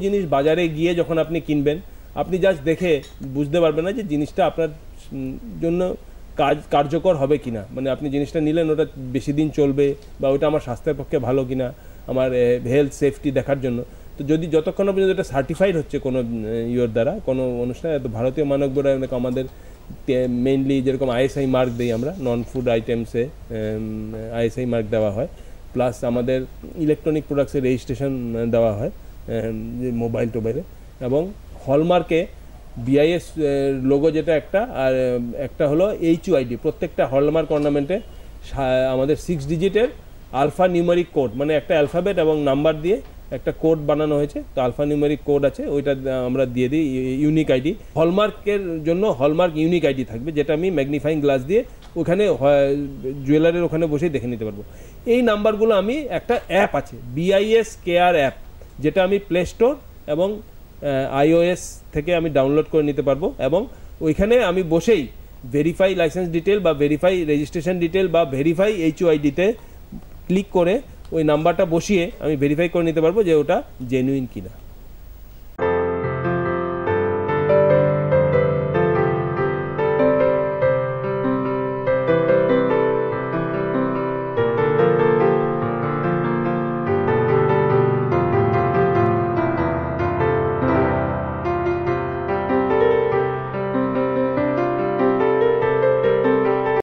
জিনিস বাজারে গিয়ে যখন আপনি কিনবেন, আপনি জাস্ট দেখে বুঝতে পারবেন না যে জিনিসটা আপনার জন্য কার্যকর হবে কিনা। মানে আপনি জিনিসটা নিলেন, ওটা বেশি দিন চলবে বা ওটা আমার স্বাস্থ্যের পক্ষে ভালো কিনা, আমার হেলথ সেফটি দেখার জন্য। তো যদি যতক্ষণ পর্যন্ত এটা সার্টিফাইড হচ্ছে কোনো ইয়ের দ্বারা, কোনো অনুষ্ঠানে, ভারতীয় মানক বোর্ড আমাদের মেইনলি যেরকম আইএসআই মার্ক দিই আমরা, নন ফুড আইটেমসে আইএসআই মার্ক দেওয়া হয়, প্লাস আমাদের ইলেকট্রনিক প্রোডাক্টসের রেজিস্ট্রেশন দেওয়া হয় মোবাইল টোবাইলে, এবং হলমার্কে বিআইএস লোগো যেটা একটা, আর একটা হলো এইচইউআইডি। প্রত্যেকটা হলমার্ক অর্নামেন্টে আমাদের 6 ডিজিটের আলফা নিউমেরিক কোড, মানে একটা অ্যালফাবেট এবং নাম্বার দিয়ে একটা কোড বানানো হয়েছে, তো আলফা নিউমেরিক কোড আছে, ওইটা আমরা দিয়ে দিই ইউনিক আইডি। হলমার্কের জন্য হলমার্ক ইউনিক আইডি থাকবে, যেটা আমি ম্যাগনিফাইং গ্লাস দিয়ে ওখানে জুয়েলারের ওখানে বসেই দেখে নিতে পারবো। এই নাম্বারগুলো আমি একটা অ্যাপ আছে বিআইএস কেয়ার অ্যাপ, যেটা আমি প্লে স্টোর এবং iOS থেকে আমি ডাউনলোড করে নিতে পারবো, এবং ওইখানে আমি বসেই ভেরিফাই লাইসেন্স ডিটেল বা ভেরিফাই রেজিস্ট্রেশন ডিটেল বা ভেরিফাই এইচইউআইডিতে ক্লিক করে ওই নাম্বারটা বসিয়ে আমি ভেরিফাই করে নিতে পারবো যে ওটা জেনুইন কিনা।